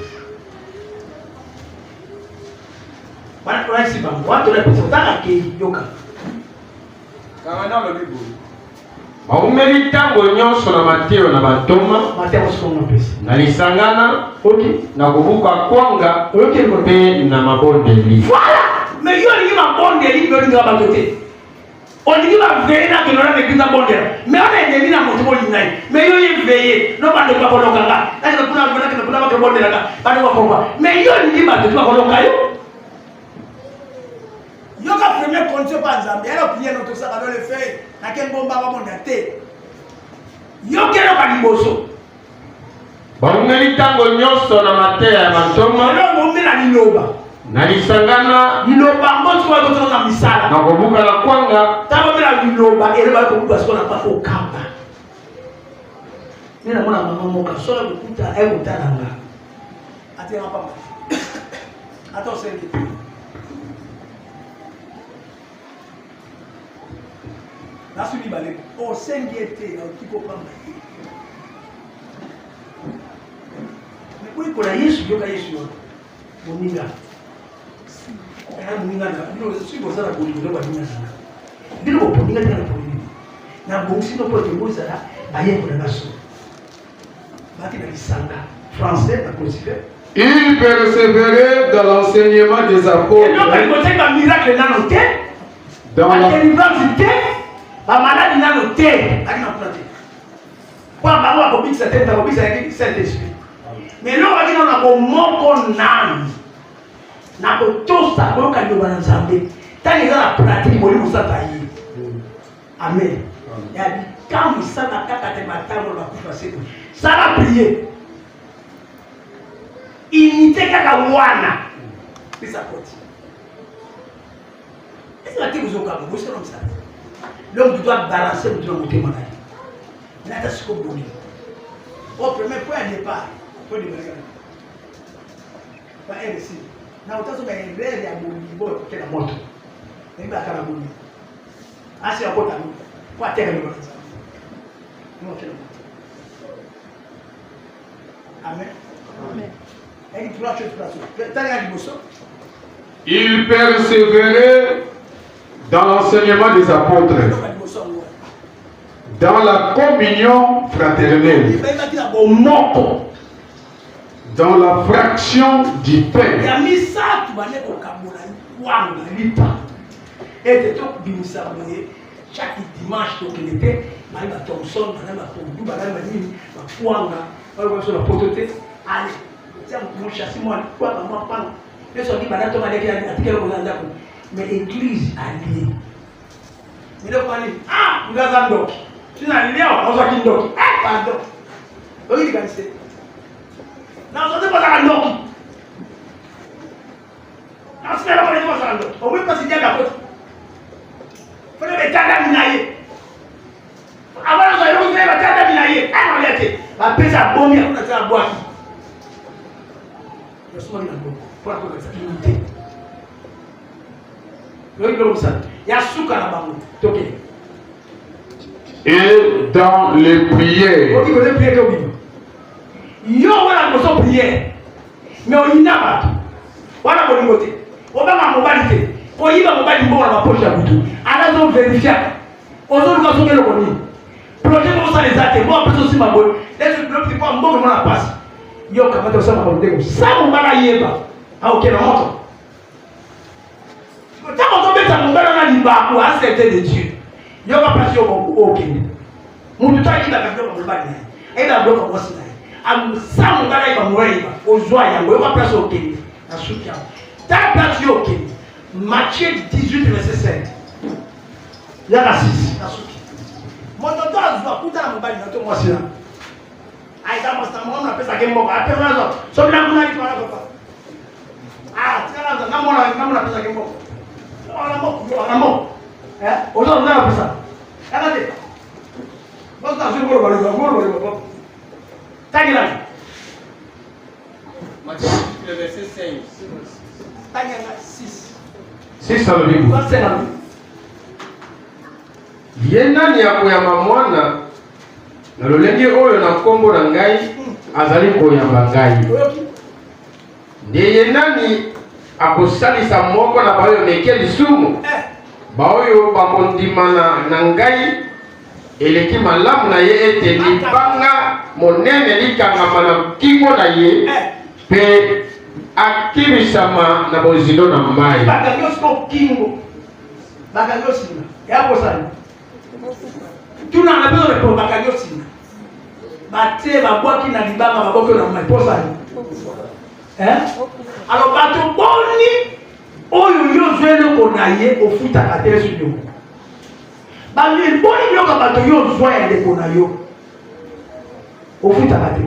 bana kwa si bango watu le pesa utaka ke yoka
kama na lo bibo
baumeli ntango nyonso na Mateo na batoma na lisangana na kubuka kwanga mpe na mabondeli.
Voilà! Mais yo ni mabondeli yo ni bakote. Olingi ba veina ke lona mekiza bondela. Mais on est ennemi na moto mo linai. Mais yo ye veiller no ba de ba kolokanga. Na ke kuna vena ke kuna ba bondela ka. Ba de ba. Mais yo ni ba de ba koloka yo. Yo ka premier compte pas Nzambe. Alors prier notre ça dans le fait. Na ke bomba ba monda te. Yo kero ka liboso.
Baumeli ntango nyonso na Mateo ya batoma
na bomela liloba.
Na lisangana
liloba ngoto wa goto na misala.
Na kubuka la kwanga
taba bila liloba eleba ko kuba siko na pa ko kamba. Nina mwana mama moka sola kukuta ego tananga. Ati na papa. Ato sengi. Nasu ni bale. O sengi ete na kiko pamba. Kwa kuna Yesu yoka Yesu yoka. Moninga. Muninga na ndio sio sana kulinda kwa dunia sana. Ndio kuninga tena kulinda. Na bonsi no pote moza la baye kuna naso. Baki na lisanga français na crucifix.
Il persévérait dans l'enseignement des apôtres.
Et donc il côté ba miracle na noté. Dans la délivrance ba malade na noté. Akina kulate. Kwa ba ko bikisa tenta ko bikisa yake Saint-Esprit. Mais là, on a un mot nam. Na ko tosta ko ka ndoba na Nzambe. Tani za pratique mo limu sa tayi. Amen. Ya bi quand ça na kaka te matango na kufa siku. Ça va prier. Inite kaka wana. Pisa koti. Est-ce que tu vous avez vu comme ça? L'homme doit balancer le ton côté monnaie. Là t'as ce qu'on dit. Au premier point de départ. Ba RC na utazo ba rere ya bobo kila moto ndio akala bobo asi akota mimi kwa tena ndio kwanza ndio kila moto amen amen et tu vas te tanga liboso.
Il persévérait dans l'enseignement des apôtres, dans la communion fraternelle, dans la fraction du pain
bato bane kokabola wanga lipa ete tokobimisa boye chaque dimanche tokende te baye bathomson bana bapondu bana banini bakwanga bayokoso na poto te ale tia mochasi mwana kwanga mwa panga nyonso oki bana tomaleki atikele koza ndako mais église alie miloko wani ngaza ndoki tina lilia ozwaki ndoki pardon oyilikanise nazote kozaka ndoki nasinela koleki kozaka ndoki omwi mpasi diaka koti fone betandami na ye avant nazoyelokozela batandami na ye anolia te bapesa bomi akuna tala bwaki yosomaki na bongo mpona kozakisa unité oyikilokosala yasuka na bango toke.
Et dans les prières.
Ok, vous avez prié comme il. Yo, voilà, vous avez prié. Mais on y n'a pas. Voilà mon côté. On va ma mobilité. On y va mobilité pour la poche à bout. Alors, on vérifie. On se dit que le connaît. Projet pour ça les actes. Moi, après aussi ma bonne. Laisse le petit point, moi, la passe. Yo, comment ça ma bonne. Ça, on va la yéba. Ah, ok, la montre. Quand on met ça, on va la liba pour accepter de Dieu. Yo va passer au Kenya. Mon temps il va faire comme le bagne. Et la bloc comme ça. Am ça mon gars il va mourir. Au joie il va passer au Kenya. À soutien. Ta place au Kenya. Matthieu 18 verset 7. Il y a la 6. À soutien. Mon tonton a joué putain mon bagne dans moi c'est là. Aïda moi ça moi on appelle ça game box. Après là so bien mon ali para papa. Ah, tu là na mon appelle ça game box. On a mort. Aujourd'hui, on a fait ça. Regardez. Vous avez vu le
Matthieu, le verset 5.
6.
6 à l'olive. Ye nani akoyamba mwana na lolenge oyo na kombo na ngai azali koyamba ngai. Nde ye nani akosalisa moko na bayo meke lisumu baoyo bakondimana na ngai eleki malamu na ye ete libanga monene likangama na kingo na ye mpe akimisama na bozindo na mai.
Bakanyosiko kingo bakanyosina yakosani tuna na bezo repo bakanyosina bate babwaki na libanga baboki na mai posani alors bato boni oyo yo zwele ko na ye ofutaka te su yo bami boni yo ka bato yo zwa ya ndeko na yo ofutaka te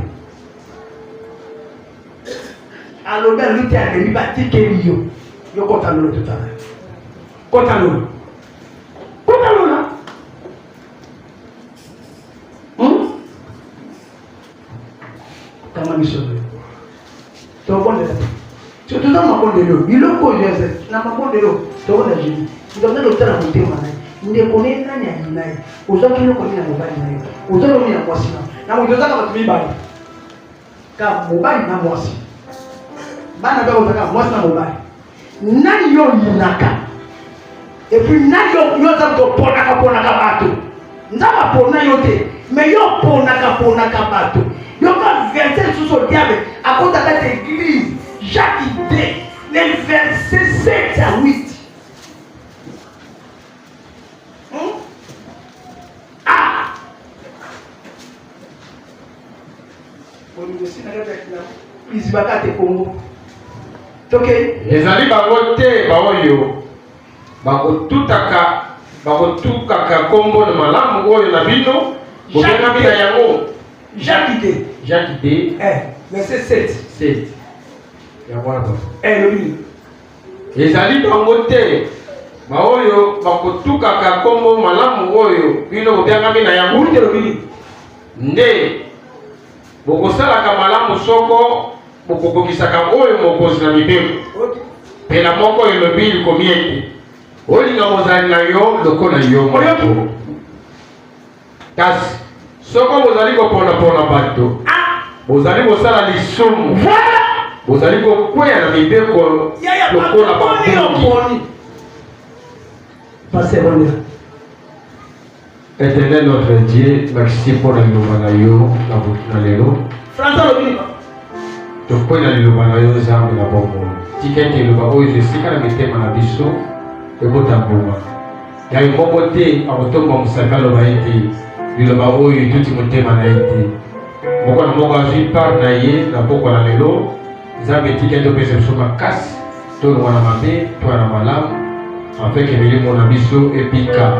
alobi aluti alemi batikeli yo kota lolo totala kota lolo kama misolo tokondela surtout dans makondelo biloko oyo na makondelo tokola jini ndongelo tala motema na ndeko ne nani ayinaye ozwaki eloko nini na mobali na yo ozwaki nini na mwasi na moto ozaka bato mibale ka mobali na mwasi bana mpe ozaka mwasi na mobali nani yo yinaka epuis nani yo oza koponaka bato nzambe apona yo te mais yo ponaka bato yoka verset sous le diable à cause de cette église Jacques 2 les versets 7 à 8
ezali bango te baoyo bakotukaka kombo na malamu oyo na bino bobengami na yango
Jacques 2 verset 7
ezali bango te baoyo bakotukaka kombo malamu oyo bino bobengami na yango nde bokosalaka malamu soko bokokokisaka oyo mokonzi na mibeko pela moko elobi likomi ete olinga mozali na yo lokola yo moko kasi soko bozali kopona bato bozali kosala lisumu bozali kokweya na mibeko lokola babongi. Éternel notre Dieu, merci pour la liloba yo na lelo. Tokwena liloba yo zambi na bongo.
tikete le babo ezesika na mitema na biso ekota mbuma ya moko te akotomba musaka loba ete liloba oyo tuti motema na ete moko na moko azwi part na ye na poko na lelo nzambe tikete opesa biso makasi tolongwa na mabe toa na malamu afeke milimo na biso ebika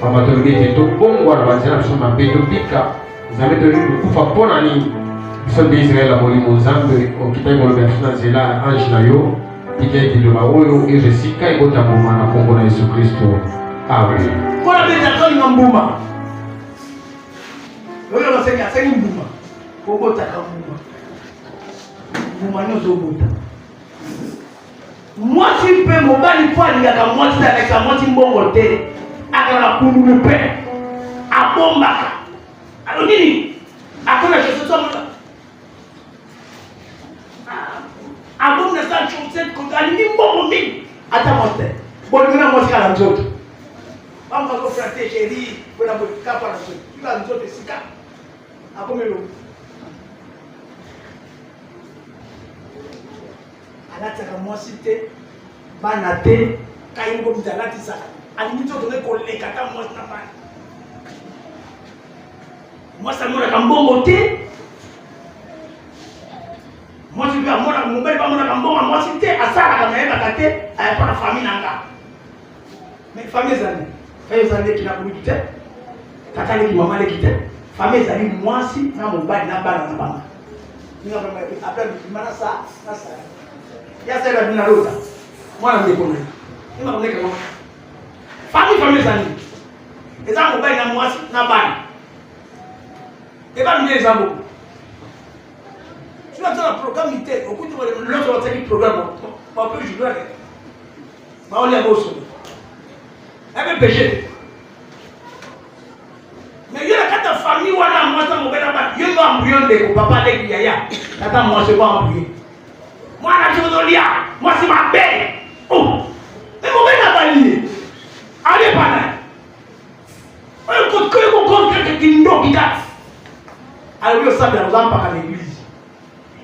pamba tolobi ete tobongwa na banzela biso mabe tobika nzambe tolingi kokufa mpo na nini biso mpe israele ya molimo nzambe okitaki koloba biso na nzela ya ange na yo tika ete liloba oyo ezesika ekota mbuma na kombo na yesu kristo amen.
Mpona betaka mbuma oyo baseki asengi mbuma kobotaka mbuma mbuma nyonso obota mwasi mpe mobali mpo alingaka mwasi aleka mwasi mbongo te akala kululu mpe abombaka alo nini akona chososomola abomna sa chosete konta alingi mbongo mingi ata mwasi te bolingana mwasi kala nzoto bamba kofrate chéri kwena kapa na nzoto ila nzoto esika akomelo alataka mwasi te bana te kayingo mzalatisaka alingi nzoto ne koleka ta mwasi na bana mwasi amonaka mbongo te mwasi mpe amona mobali bamonaka mbongo mwasi te asalaka nayebaka te ayapa na fami na nga mais fami ezali fami ezali leki na kuluki te tata leki mama leki te fami ezali mwasi na mobali na bana na banga ninga vrema apres bifima na sa ya sera bina lota mwana ndeko na ninga koneka mama fami ezali eza mobali na mwasi na bana eba mine eza moko tu as un programme ité au coup de l'autre on a un programme on peut jouer bah on est à bosse avec péché mais il y a quatre familles où on a moi ça mon père là il y a un bouillon de papa avec yaya tata moi c'est pas un bouillon moi la jodolia moi c'est ma belle oh mais mon père n'a pas lié allez pas là on compte que qui ndo qui date alors il ça bien on va pas à l'église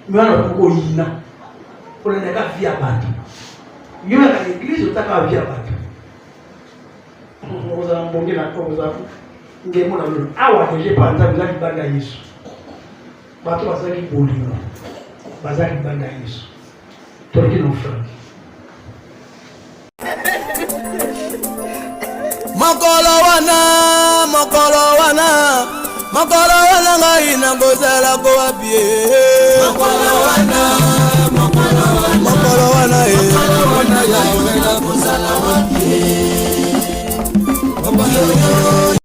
mwana poko yina pour les gars via bateau yona à l'église utaka via bateau on va mbonge na kwa za ngemo na lolo awa deje panza bizaki banda Yesu bato bazaki bolimo bazaki banda Yesu toki no frère
Makolo wana ngai na ngozala ko apie. Makolo wana